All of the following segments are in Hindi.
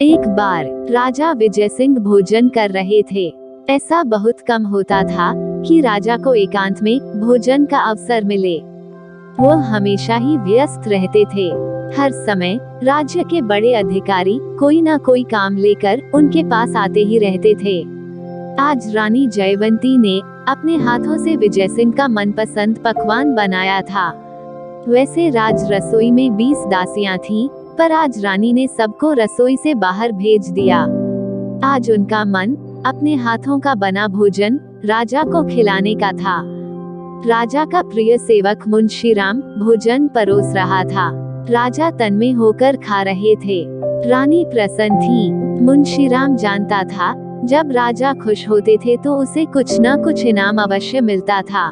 एक बार राजा विजय सिंह भोजन कर रहे थे। ऐसा बहुत कम होता था कि राजा को एकांत में भोजन का अवसर मिले। वो हमेशा ही व्यस्त रहते थे। हर समय राज्य के बड़े अधिकारी कोई ना कोई काम लेकर उनके पास आते ही रहते थे। आज रानी जयवंती ने अपने हाथों से विजय सिंह का मनपसंद पकवान बनाया था। वैसे राज रसोई में 20 दासियां थीं, पर आज रानी ने सबको रसोई से बाहर भेज दिया। आज उनका मन अपने हाथों का बना भोजन राजा को खिलाने का था। राजा का प्रिय सेवक मुंशीराम भोजन परोस रहा था। राजा तन्मय होकर खा रहे थे। रानी प्रसन्न थी। मुंशीराम जानता था, जब राजा खुश होते थे तो उसे कुछ न कुछ इनाम अवश्य मिलता था।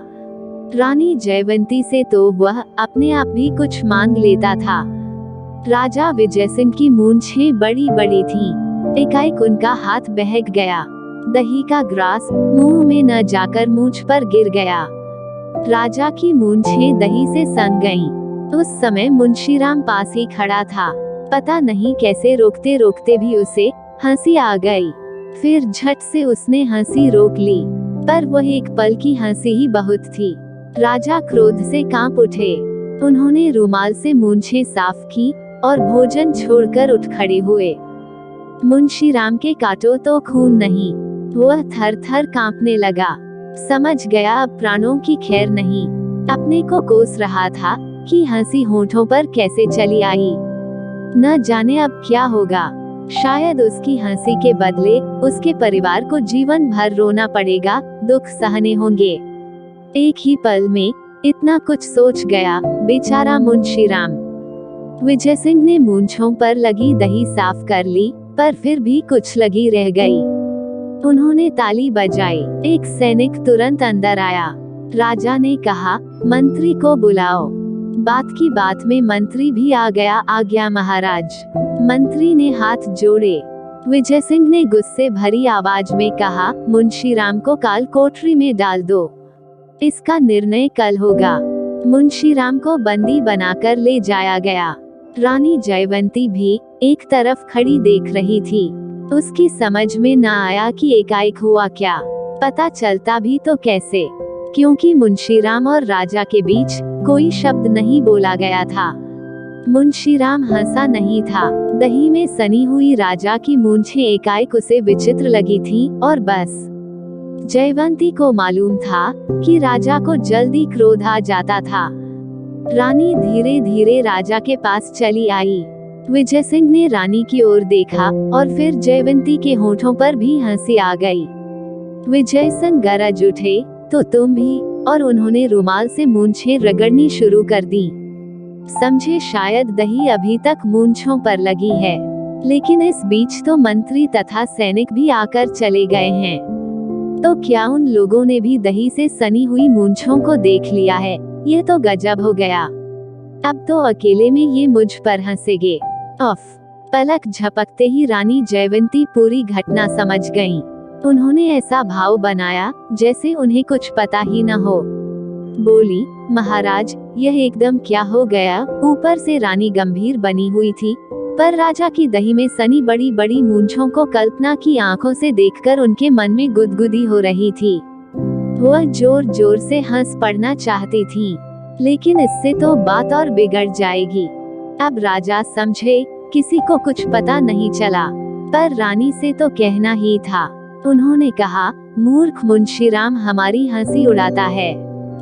रानी जयवंती से तो वह अपने आप भी कुछ मांग लेता था। राजा विजय सिंह की मूंछें बड़ी बड़ी थीं। एकाएक उनका हाथ बहक गया। दही का ग्रास मुंह में न जाकर मूंछ पर गिर गया। राजा की मूंछें दही से सन गईं। उस समय मुंशीराम पास ही खड़ा था। पता नहीं कैसे रोकते रोकते भी उसे हंसी आ गई। फिर झट से उसने हंसी रोक ली, पर वह एक पल की हंसी ही बहुत थी। राजा क्रोध से कांप उठे। उन्होंने रुमाल से मूंछें साफ की और भोजन छोड़कर उठ खड़े हुए। मुंशीराम के कांटों तो खून नहीं। वह थर थर कांपने लगा। समझ गया अब प्राणों की खैर नहीं। अपने को कोस रहा था कि हंसी होठों पर कैसे चली आई। न जाने अब क्या होगा। शायद उसकी हंसी के बदले उसके परिवार को जीवन भर रोना पड़ेगा, दुख सहने होंगे। एक ही पल में इतना कुछ सोच गया बेचारा मुंशीराम। विजय सिंह ने मूंछों पर लगी दही साफ कर ली, पर फिर भी कुछ लगी रह गई। उन्होंने ताली बजाई। एक सैनिक तुरंत अंदर आया। राजा ने कहा, मंत्री को बुलाओ। बात की बात में मंत्री भी आ गया। आज्ञा महाराज। मंत्री ने हाथ जोड़े। विजय सिंह ने गुस्से भरी आवाज में कहा, मुंशीराम को काल कोठरी में डाल दो। इसका निर्णय कल होगा। मुंशीराम को बंदी बनाकर ले जाया गया। रानी जयवंती भी एक तरफ खड़ी देख रही थी। उसकी समझ में न आया कि एकाएक हुआ क्या। पता चलता भी तो कैसे, क्योंकि मुंशीराम और राजा के बीच कोई शब्द नहीं बोला गया था। मुंशीराम हंसा नहीं था। दही में सनी हुई राजा की मूंछें एकाएक उसे विचित्र लगी थी और बस। जयवंती को मालूम था कि राजा को जल्दी क्रोध आ जाता था। रानी धीरे धीरे राजा के पास चली आई। विजय सिंह ने रानी की ओर देखा और फिर जयवंती के होठों पर भी हंसी आ गई। विजय सिंह गरज उठे, तो तुम भी, और उन्होंने रुमाल से मूंछें रगड़नी शुरू कर दी। समझे शायद दही अभी तक मूंछों पर लगी है, लेकिन इस बीच तो मंत्री तथा सैनिक भी आकर चले गए हैं। तो क्या उन लोगों ने भी दही से सनी हुई मूंछों को देख लिया है? ये तो गजब हो गया। अब तो अकेले में ये मुझ पर हंसेंगे। ऑफ। पलक झपकते ही रानी जयवंती पूरी घटना समझ गईं। उन्होंने ऐसा भाव बनाया जैसे उन्हें कुछ पता ही न हो। बोली, महाराज, यह एकदम क्या हो गया? ऊपर से रानी गंभीर बनी हुई थी, पर राजा की दही में सनी बड़ी बड़ी मूंछों को कल्पना की आंखों से देखकर उनके मन में गुदगुदी हो रही थी। वह जोर जोर से हंस पड़ना चाहती थी, लेकिन इससे तो बात और बिगड़ जाएगी। अब राजा समझे किसी को कुछ पता नहीं चला, पर रानी से तो कहना ही था। उन्होंने कहा, मूर्ख मुंशीराम हमारी हंसी उड़ाता है।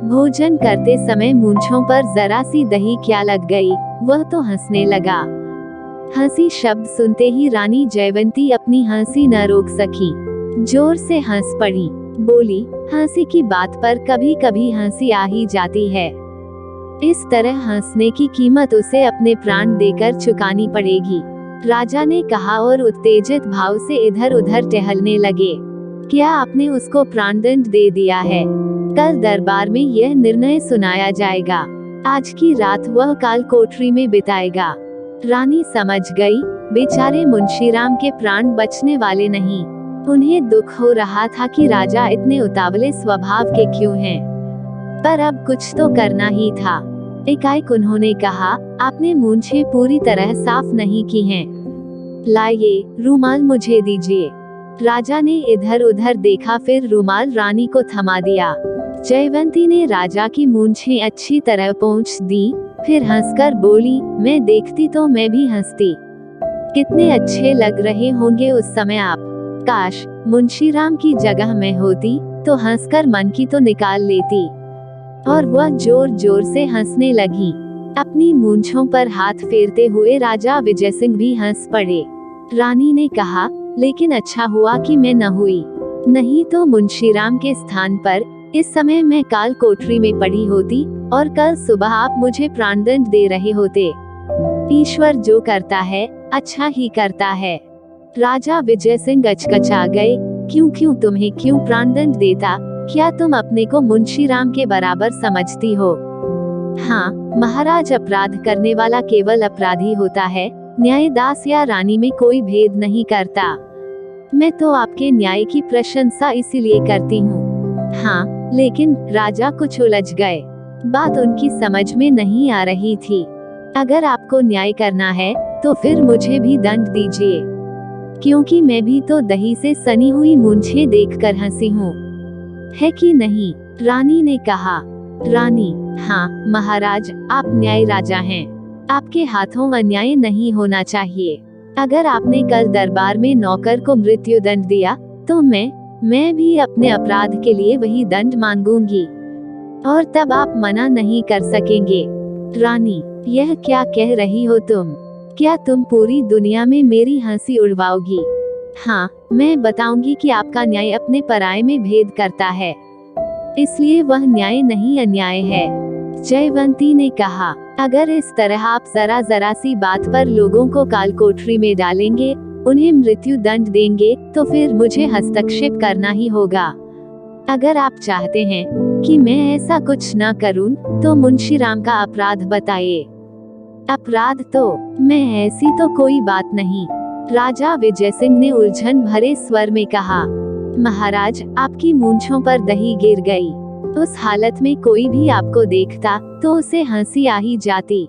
भोजन करते समय मूंछों पर जरा सी दही क्या लग गई, वह तो हंसने लगा। हंसी शब्द सुनते ही रानी जयवंती अपनी हंसी न रोक सकी। जोर से हंस पड़ी। बोली, हंसी की बात पर कभी कभी हंसी आ ही जाती है। इस तरह हंसने की कीमत उसे अपने प्राण देकर चुकानी पड़ेगी। राजा ने कहा और उत्तेजित भाव से इधर उधर टहलने लगे। क्या आपने उसको प्राणदंड दे दिया है? कल दरबार में यह निर्णय सुनाया जाएगा। आज की रात वह काल कोठरी में बिताएगा। रानी समझ गई, बेचारे मुंशीराम के प्राण बचने वाले नहीं। उन्हें दुख हो रहा था कि राजा इतने उतावले स्वभाव के क्यों हैं, पर अब कुछ तो करना ही था। एकाएक उन्होंने कहा, आपने मूंछें पूरी तरह साफ नहीं की हैं। लाइए, रुमाल मुझे दीजिए। राजा ने इधर उधर देखा, फिर रुमाल रानी को थमा दिया। जयवंती ने राजा की मूंछें अच्छी तरह पोंछ दी, फिर हंसकर बोली, मैं देखती तो मैं भी हंसती। कितने अच्छे लग रहे होंगे उस समय आप। काश मुंशीराम की जगह मैं होती तो हंसकर मन की तो निकाल लेती। और वह जोर जोर से हंसने लगी। अपनी मूंछों पर हाथ फेरते हुए राजा विजय सिंह भी हंस पड़े। रानी ने कहा, लेकिन अच्छा हुआ कि मैं न हुई, नहीं तो मुंशीराम के स्थान पर इस समय मैं काल कोठरी में पड़ी होती और कल सुबह आप मुझे प्राणदंड दे रहे होते। ईश्वर जो करता है अच्छा ही करता है। राजा विजय सिंह अचकचा गए। क्यों तुम्हें क्यों प्राणदंड देता? क्या तुम अपने को मुंशीराम के बराबर समझती हो? हाँ महाराज, अपराध करने वाला केवल अपराधी होता है, न्यायदास या रानी में कोई भेद नहीं करता। मैं तो आपके न्याय की प्रशंसा इसीलिए करती हूँ। हाँ लेकिन राजा कुछ उलझ गए। बात उनकी समझ में नहीं आ रही थी। अगर आपको न्याय करना है तो फिर मुझे भी दंड दीजिए, क्योंकि मैं भी तो दही से सनी हुई मूंछें देखकर हंसी हूँ, है कि नहीं? रानी ने कहा। रानी, हाँ महाराज, आप न्याय राजा हैं, आपके हाथों अन्याय नहीं होना चाहिए। अगर आपने कल दरबार में नौकर को मृत्यु दंड दिया तो मैं भी अपने अपराध के लिए वही दंड मांगूंगी, और तब आप मना नहीं कर सकेंगे। रानी, यह क्या कह रही हो तुम? क्या तुम पूरी दुनिया में मेरी हंसी उड़वाओगी? हाँ, मैं बताऊंगी कि आपका न्याय अपने पराये में भेद करता है, इसलिए वह न्याय नहीं अन्याय है। जयवंती ने कहा, अगर इस तरह आप जरा सी बात पर लोगों को काल कोठरी में डालेंगे, उन्हें मृत्यु दंड देंगे, तो फिर मुझे हस्तक्षेप करना ही होगा। अगर आप चाहते हैं कि मैं ऐसा कुछ न करूं, तो मुंशीराम का अपराध बताइए। अपराध तो मैं ऐसी तो कोई बात नहीं। राजा विजय सिंह ने उलझन भरे स्वर में कहा, महाराज, आपकी मूंछों पर दही गिर गई। उस हालत में कोई भी आपको देखता तो उसे हंसी आ ही जाती,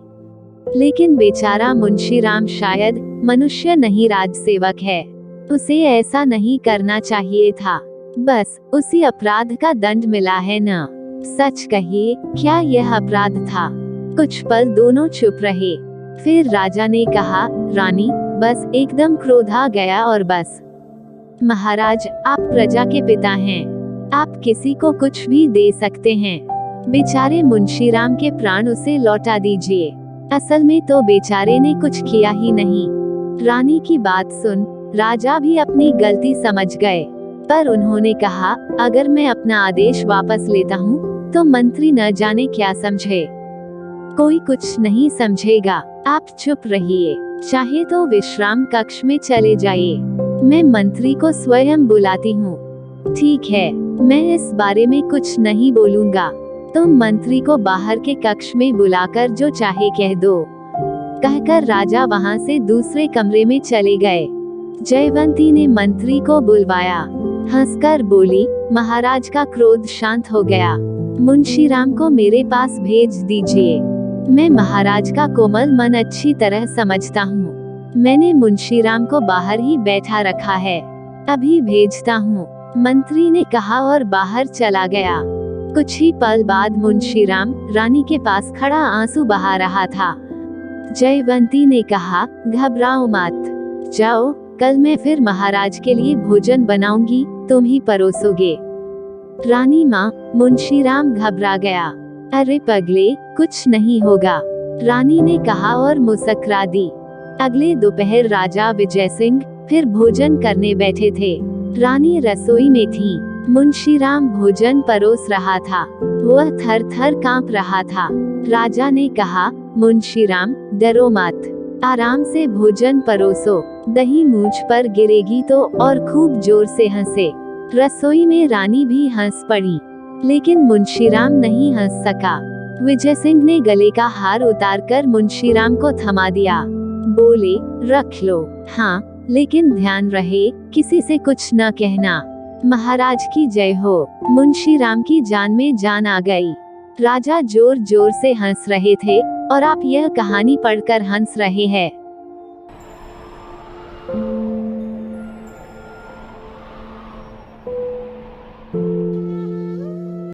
लेकिन बेचारा मुंशीराम शायद मनुष्य नहीं राजसेवक है, उसे ऐसा नहीं करना चाहिए था। बस उसी अपराध का दंड मिला है न? सच कहिए, क्या यह अपराध था? कुछ पल दोनों चुप रहे। फिर राजा ने कहा, रानी, बस एकदम क्रोध आ गया और बस। महाराज, आप प्रजा के पिता हैं, आप किसी को कुछ भी दे सकते हैं। बेचारे मुंशीराम के प्राण उसे लौटा दीजिए। असल में तो बेचारे ने कुछ किया ही नहीं। रानी की बात सुन राजा भी अपनी गलती समझ गए, पर उन्होंने कहा, अगर मैं अपना आदेश वापस लेता हूँ तो मंत्री न जाने क्या समझे। कोई कुछ नहीं समझेगा, आप चुप रहिए, चाहे तो विश्राम कक्ष में चले जाइए, मैं मंत्री को स्वयं बुलाती हूँ। ठीक है, मैं इस बारे में कुछ नहीं बोलूँगा, तुम मंत्री को बाहर के कक्ष में बुलाकर जो चाहे कह दो। कहकर राजा वहां से दूसरे कमरे में चले गए। जयवंती ने मंत्री को बुलवाया, हंसकर बोली, महाराज का क्रोध शांत हो गया, मुंशीराम को मेरे पास भेज दीजिए। मैं महाराज का कोमल मन अच्छी तरह समझता हूँ, मैंने मुंशीराम को बाहर ही बैठा रखा है, अभी भेजता हूँ। मंत्री ने कहा और बाहर चला गया। कुछ ही पल बाद मुंशीराम रानी के पास खड़ा आंसू बहा रहा था। जयवंती ने कहा, घबराओ मत, जाओ, कल मैं फिर महाराज के लिए भोजन बनाऊंगी, तुम ही परोसोगे। रानी माँ, मुंशीराम घबरा गया। अरे पगले, कुछ नहीं होगा, रानी ने कहा और मुस्कुरा दी। अगले दोपहर राजा विजय सिंह फिर भोजन करने बैठे थे। रानी रसोई में थी, मुंशीराम भोजन परोस रहा था, वह थर थर कांप रहा था। राजा ने कहा, मुंशीराम, डरो मत, आराम से भोजन परोसो, दही मूंछ पर गिरेगी तो। और खूब जोर से हंसे। रसोई में रानी भी हंस पड़ी, लेकिन मुंशीराम नहीं हंस सका। विजय सिंह ने गले का हार उतारकर मुंशीराम को थमा दिया, बोले, रख लो, हाँ लेकिन ध्यान रहे किसी से कुछ न कहना। महाराज की जय हो। मुंशीराम की जान में जान आ गई। राजा जोर जोर से हंस रहे थे और आप यह कहानी पढ़कर हंस रहे हैं।